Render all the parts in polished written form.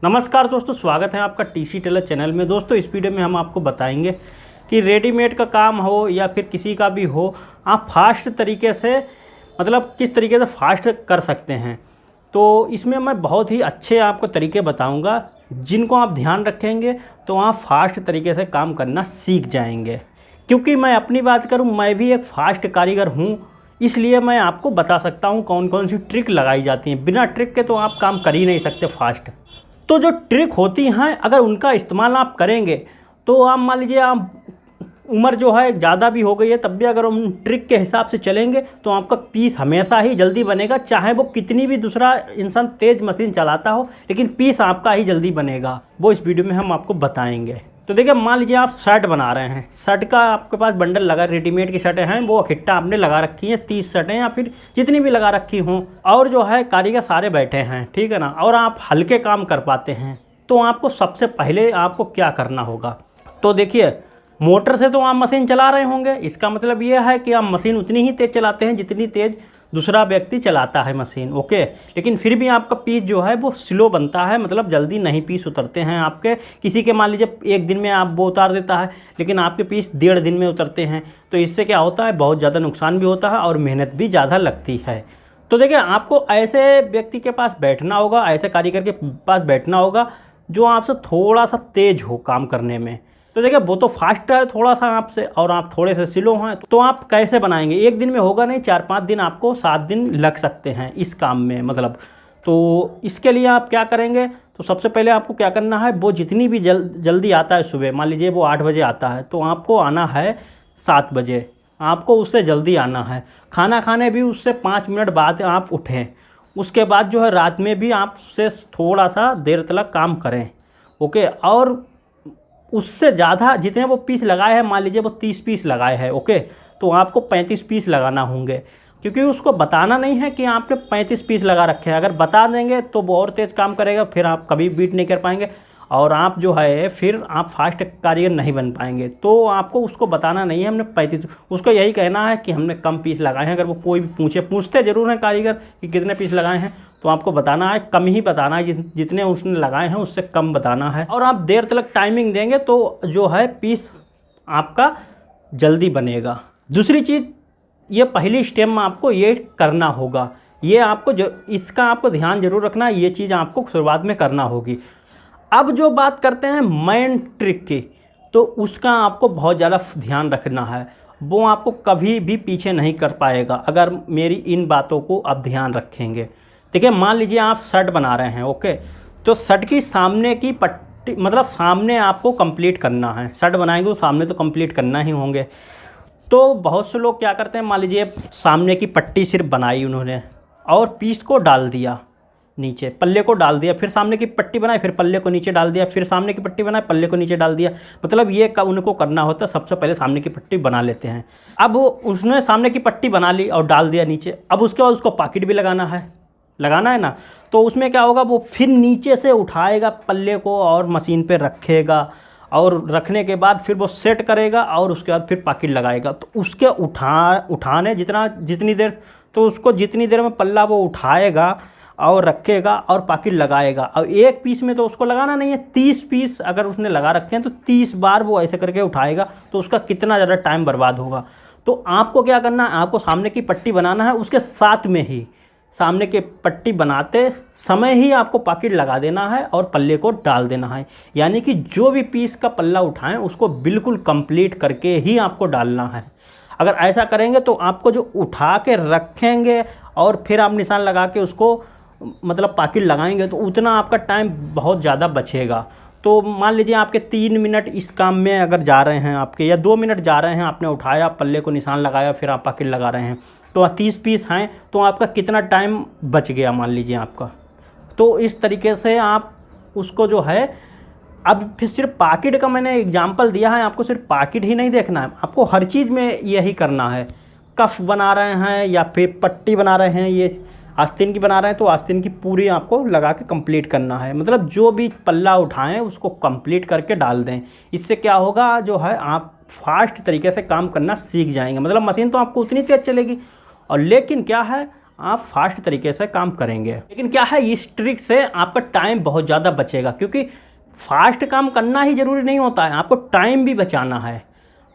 नमस्कार दोस्तों, स्वागत है आपका टीसी टेलर चैनल में। दोस्तों इस वीडियो में हम आपको बताएंगे कि रेडीमेड का काम हो या फिर किसी का भी हो, आप फास्ट तरीके से किस तरीके से फास्ट कर सकते हैं। तो इसमें मैं बहुत ही अच्छे आपको तरीके बताऊंगा, जिनको आप ध्यान रखेंगे तो आप फास्ट तरीके से काम करना सीख जाएंगे। क्योंकि मैं अपनी बात करूं, मैं भी एक फास्ट कारीगर हूं, इसलिए मैं आपको बता सकता हूं कौन कौन सी ट्रिक लगाई जाती हैं। बिना ट्रिक के तो आप काम कर ही नहीं सकते फास्ट। तो जो ट्रिक होती हैं, अगर उनका इस्तेमाल आप करेंगे तो आप मान लीजिए आप उम्र जो है ज़्यादा भी हो गई है, तब भी अगर उन ट्रिक के हिसाब से चलेंगे तो आपका पीस हमेशा ही जल्दी बनेगा। चाहे वो कितनी भी दूसरा इंसान तेज़ मशीन चलाता हो, लेकिन पीस आपका ही जल्दी बनेगा। वो इस वीडियो में हम आपको बताएंगे। तो देखिए, मान लीजिए आप शर्ट बना रहे हैं, शर्ट का आपके पास बंडल लगा, रेडीमेड की शर्टें हैं, वो इकट्ठा आपने लगा रखी हैं, 30 शर्टें या फिर जितनी भी लगा रखी हों, और जो है कारीगर सारे बैठे हैं, ठीक है ना, और आप हल्के काम कर पाते हैं। तो आपको सबसे पहले आपको क्या करना होगा, तो देखिए, मोटर से तो आप मशीन चला रहे होंगे, इसका मतलब ये है कि आप मशीन उतनी ही तेज़ चलाते हैं जितनी तेज़ दूसरा व्यक्ति चलाता है मशीन, ओके। लेकिन फिर भी आपका पीस जो है वो स्लो बनता है, मतलब जल्दी नहीं पीस उतरते हैं आपके। किसी के मान लीजिए एक दिन में आप वो उतार देता है, लेकिन आपके पीस 1.5 दिन में उतरते हैं। तो इससे क्या होता है, बहुत ज़्यादा नुकसान भी होता है और मेहनत भी ज़्यादा लगती है। तो देखिए, आपको ऐसे व्यक्ति के पास बैठना होगा, ऐसे कारीगर के पास बैठना होगा जो आपसे थोड़ा सा तेज़ हो काम करने में। तो देखिए, वो तो फास्ट है थोड़ा सा आपसे, और आप थोड़े से स्लो हैं। तो आप कैसे बनाएंगे, एक दिन में होगा नहीं, 4-5 दिन, आपको 7 दिन लग सकते हैं इस काम में। तो इसके लिए आप क्या करेंगे, तो सबसे पहले आपको क्या करना है, वो जितनी भी जल्दी आता है सुबह, मान लीजिए वो 8 बजे आता है, तो आपको आना है 7 बजे, आपको उससे जल्दी आना है। खाना खाने भी उससे 5 मिनट बाद आप उठें। उसके बाद जो है रात में भी आप उससे थोड़ा सा देर तक काम करें, ओके। और उससे ज़्यादा जितने वो पीस लगाए हैं, मान लीजिए वो 30 पीस लगाए हैं, ओके, तो आपको 35 पीस लगाना होंगे। क्योंकि उसको बताना नहीं है कि आपने 35 पीस लगा रखे हैं। अगर बता देंगे तो वो और तेज़ काम करेगा, फिर आप कभी बीट नहीं कर पाएंगे, और आप जो है फिर आप फास्ट कारीगर नहीं बन पाएंगे। तो आपको उसको बताना नहीं है हमने 35, उसको यही कहना है कि हमने कम पीस लगाए हैं। अगर वो कोई भी पूछते ज़रूर हैं कारीगर कि कितने पीस लगाए हैं, तो आपको बताना है कम ही बताना है, जितने उसने लगाए हैं उससे कम बताना है। और आप देर तक टाइमिंग देंगे तो जो है पीस आपका जल्दी बनेगा। दूसरी चीज़, ये पहली स्टेप में आपको ये करना होगा, ये आपको इसका आपको ध्यान जरूर रखना है, ये चीज़ आपको शुरुआत में करना होगी। अब जो बात करते हैं मेन ट्रिक की, तो उसका आपको बहुत ज़्यादा ध्यान रखना है। वो आपको कभी भी पीछे नहीं कर पाएगा अगर मेरी इन बातों को आप ध्यान रखेंगे। देखिए, मान लीजिए आप शर्ट बना रहे हैं, ओके, तो शर्ट की सामने की पट्टी, सामने आपको कंप्लीट करना है। शर्ट बनाएंगे तो सामने तो कंप्लीट करना ही होंगे। तो बहुत से लोग क्या करते हैं, मान लीजिए सामने की पट्टी सिर्फ बनाई उन्होंने और पीस को डाल दिया नीचे, पल्ले को डाल दिया, फिर सामने की पट्टी बनाई, फिर पल्ले को नीचे डाल दिया, फिर सामने की पट्टी बनाई, पल्ले को नीचे डाल दिया। ये उनको करना होता है, सबसे पहले सामने की पट्टी बना लेते हैं। अब उसने सामने की पट्टी बना ली और डाल दिया नीचे। अब उसके बाद उसको पॉकेट भी लगाना है ना। तो उसमें क्या होगा, वो फिर नीचे से उठाएगा पल्ले को और मशीन पे रखेगा, और रखने के बाद फिर वो सेट करेगा, और उसके बाद फिर पॉकेट लगाएगा। तो उसके उठाने जितनी देर, तो उसको जितनी देर में पल्ला वो उठाएगा और रखेगा और पॉकेट लगाएगा। और एक पीस में तो उसको लगाना नहीं है, 30 पीस अगर उसने लगा रखे हैं तो 30 बार वो ऐसे करके उठाएगा, तो उसका कितना ज़्यादा टाइम बर्बाद होगा। तो आपको क्या करना है, आपको सामने की पट्टी बनाना है, उसके साथ में ही सामने के पट्टी बनाते समय ही आपको पॉकेट लगा देना है और पल्ले को डाल देना है। यानी कि जो भी पीस का पल्ला उठाएं उसको बिल्कुल कंप्लीट करके ही आपको डालना है। अगर ऐसा करेंगे तो आपको जो उठा के रखेंगे और फिर आप निशान लगा के उसको पॉकेट लगाएंगे, तो उतना आपका टाइम बहुत ज़्यादा बचेगा। तो मान लीजिए आपके 3 मिनट इस काम में अगर जा रहे हैं आपके, या 2 मिनट जा रहे हैं, आपने उठाया, पल्ले को निशान लगाया, फिर आप पॉकेट लगा रहे हैं, तो 30 पीस हैं, तो आपका कितना टाइम बच गया मान लीजिए आपका। तो इस तरीके से आप उसको जो है, अब फिर सिर्फ पॉकेट का मैंने एग्जांपल दिया है, आपको सिर्फ पॉकेट ही नहीं देखना है, आपको हर चीज़ में यही करना है। कफ बना रहे हैं या फिर पट्टी बना रहे हैं, ये आस्तीन की बना रहे हैं, तो आस्तीन की पूरी आपको लगा के कंप्लीट करना है। जो भी पल्ला उठाएं उसको कंप्लीट करके डाल दें। इससे क्या होगा, जो है आप फास्ट तरीके से काम करना सीख जाएंगे। मशीन तो आपको उतनी तेज़ चलेगी, और लेकिन क्या है, आप फास्ट तरीके से काम करेंगे। लेकिन क्या है, इस ट्रिक से आपका टाइम बहुत ज़्यादा बचेगा, क्योंकि फास्ट काम करना ही ज़रूरी नहीं होता है, आपको टाइम भी बचाना है।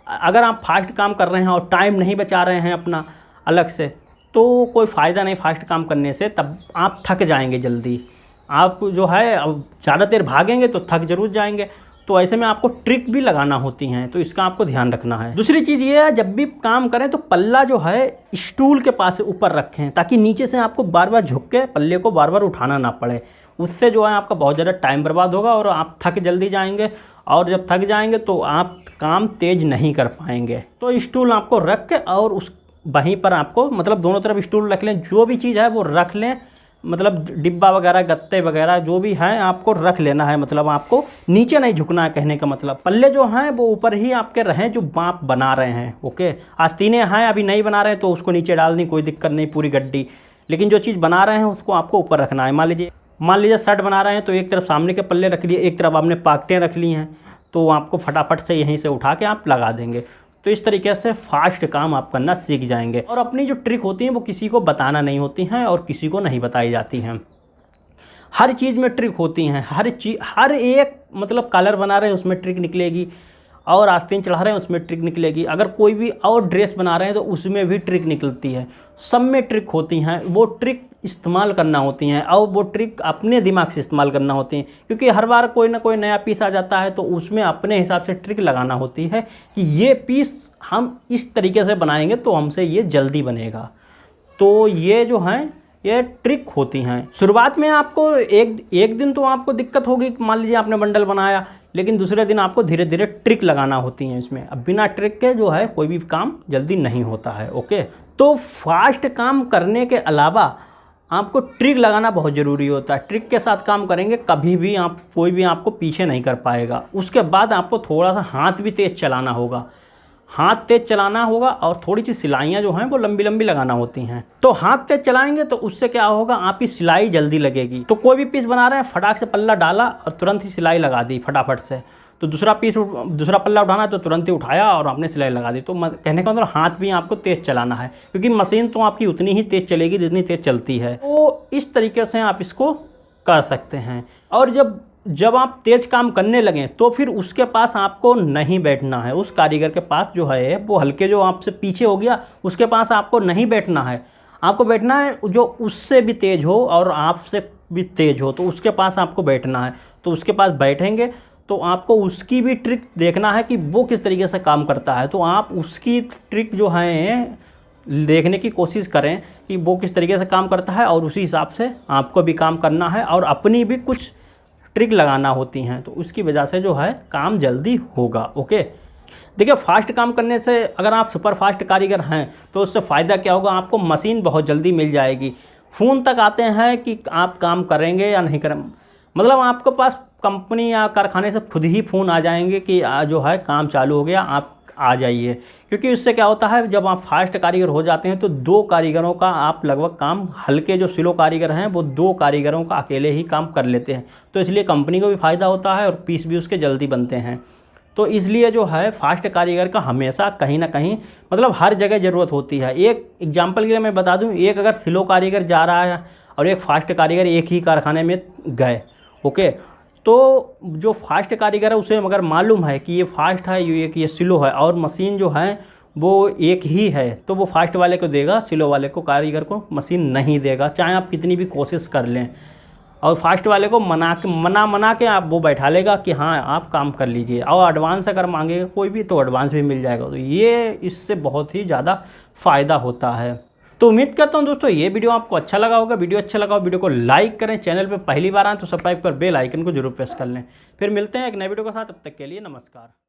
अगर आप फास्ट काम कर रहे हैं और टाइम नहीं बचा रहे हैं अपना अलग से, तो कोई फ़ायदा नहीं फास्ट काम करने से, तब आप थक जाएंगे जल्दी। आप जो है अब ज़्यादा देर भागेंगे तो थक जरूर जाएंगे। तो ऐसे में आपको ट्रिक भी लगाना होती हैं, तो इसका आपको ध्यान रखना है। दूसरी चीज़ ये है, जब भी काम करें तो पल्ला जो है स्टूल के पास ऊपर रखें, ताकि नीचे से आपको बार बार झुक के पल्ले को बार बार उठाना ना पड़े। उससे जो है आपका बहुत ज़्यादा टाइम बर्बाद होगा और आप थक जल्दी जाएंगे, और जब थक जाएंगे तो आप काम तेज़ नहीं कर पाएंगे। तो स्टूल आपको रख के और उस वहीं पर आपको मतलब दोनों तरफ स्टूल रख लें, जो भी चीज़ है वो रख लें, मतलब डिब्बा वगैरह गत्ते वगैरह जो भी हैं आपको रख लेना है। मतलब आपको नीचे नहीं झुकना है, कहने का मतलब पल्ले जो हैं वो ऊपर ही आपके रहें जो आप बना रहे हैं। ओके, आस्तीनें हैं अभी नहीं बना रहे हैं तो उसको नीचे डाल दी, कोई दिक्कत नहीं, पूरी गड्डी। लेकिन जो चीज़ बना रहे हैं उसको आपको ऊपर रखना है। मान लीजिए शर्ट बना रहे हैं तो एक तरफ सामने के पल्ले रख लिए, एक तरफ आपने पाकटें रख ली हैं, तो आपको फटाफट से यहीं से उठा के आप लगा देंगे। तो इस तरीके से फास्ट काम आप करना सीख जाएंगे। और अपनी जो ट्रिक होती हैं वो किसी को बताना नहीं होती हैं और किसी को नहीं बताई जाती हैं। हर चीज़ में ट्रिक होती हैं, हर एक मतलब कलर बना रहे हैं उसमें ट्रिक निकलेगी, और आस्तीन चढ़ा रहे हैं उसमें ट्रिक निकलेगी। अगर कोई भी और ड्रेस बना रहे हैं तो उसमें भी ट्रिक निकलती है। सब में ट्रिक होती हैं, वो ट्रिक इस्तेमाल करना होती हैं, और वो ट्रिक अपने दिमाग से इस्तेमाल करना होती हैं, क्योंकि हर बार कोई ना कोई नया पीस आ जाता है तो उसमें अपने हिसाब से ट्रिक लगाना होती है कि ये पीस हम इस तरीके से बनाएंगे तो हमसे ये जल्दी बनेगा। तो ये जो हैं ये ट्रिक होती हैं। शुरुआत में आपको एक दिन तो आपको दिक्कत होगी, मान लीजिए आपने बंडल बनाया, लेकिन दूसरे दिन आपको धीरे धीरे ट्रिक लगाना होती हैं इसमें। अब बिना ट्रिक के जो है कोई भी काम जल्दी नहीं होता है। ओके, तो फास्ट काम करने के अलावा आपको ट्रिक लगाना बहुत ज़रूरी होता है। ट्रिक के साथ काम करेंगे कभी भी कोई भी आपको पीछे नहीं कर पाएगा। उसके बाद आपको थोड़ा सा हाथ भी तेज़ चलाना होगा, और थोड़ी सी सिलाइयाँ जो हैं वो लंबी लंबी लगाना होती हैं। तो हाथ तेज चलाएंगे तो उससे क्या होगा, आपकी सिलाई जल्दी लगेगी। तो कोई भी पीस बना रहे हैं, फटाक से पल्ला डाला और तुरंत ही सिलाई लगा दी फटाफट से। तो दूसरा पल्ला उठाना है तो तुरंत ही उठाया और आपने सिलाई लगा दी। तो कहने का मतलब हाथ भी आपको तेज़ चलाना है, क्योंकि मशीन तो आपकी उतनी ही तेज़ चलेगी जितनी तेज़ चलती है। तो इस तरीके से आप इसको कर सकते हैं। और जब आप तेज़ काम करने लगें तो फिर उसके पास आपको नहीं बैठना है। उस कारीगर के पास जो है वो हल्के जो आपसे पीछे हो गया उसके पास आपको नहीं बैठना है। आपको बैठना है जो उससे भी तेज़ हो और आपसे भी तेज़ हो, तो उसके पास आपको बैठना है। तो उसके पास बैठेंगे तो आपको उसकी भी ट्रिक देखना है कि वो किस तरीके से काम करता है। तो आप उसकी ट्रिक जो है देखने की कोशिश करें कि वो किस तरीके से काम करता है, और उसी हिसाब से आपको भी काम करना है और अपनी भी कुछ ट्रिक लगाना होती हैं। तो उसकी वजह से जो है काम जल्दी होगा। ओके, देखिए फास्ट काम करने से अगर आप सुपर फास्ट कारीगर हैं तो उससे फ़ायदा क्या होगा, आपको मशीन बहुत जल्दी मिल जाएगी। फ़ोन तक आते हैं कि आप काम करेंगे या नहीं करें, मतलब आपके पास कंपनी या कारखाने से खुद ही फ़ोन आ जाएंगे कि जो है काम चालू हो गया, आप आ जाइए। क्योंकि इससे क्या होता है, जब आप फास्ट कारीगर हो जाते हैं तो 2 कारीगरों का आप लगभग काम, हल्के जो स्लो कारीगर हैं वो 2 कारीगरों का अकेले ही काम कर लेते हैं। तो इसलिए कंपनी को भी फ़ायदा होता है और पीस भी उसके जल्दी बनते हैं। तो इसलिए जो है फास्ट कारीगर का हमेशा कहीं ना कहीं मतलब हर जगह ज़रूरत होती है। एक एग्जाम्पल के लिए मैं बता दूँ, एक अगर स्लो कारीगर जा रहा है और एक फास्ट कारीगर एक ही कारखाने में गए, ओके, तो जो फास्ट कारीगर है उसे अगर मालूम है कि ये फास्ट है, ये स्लो है, और मशीन जो है वो एक ही है, तो वो फास्ट वाले को देगा, स्लो वाले को, कारीगर को मशीन नहीं देगा, चाहे आप कितनी भी कोशिश कर लें। और फास्ट वाले को मना के आप वो बैठा लेगा कि हाँ आप काम कर लीजिए, और एडवांस अगर मांगेगा कोई भी तो एडवांस भी मिल जाएगा। तो ये इससे बहुत ही ज़्यादा फ़ायदा होता है। तो उम्मीद करता हूं दोस्तों ये वीडियो आपको अच्छा लगा होगा। वीडियो अच्छा लगा हो वीडियो को लाइक करें, चैनल पे पहली बार आएँ तो सब्सक्राइब कर बेल आइकन को जरूर प्रेस कर लें। फिर मिलते हैं एक नए वीडियो के साथ, तब तक के लिए नमस्कार।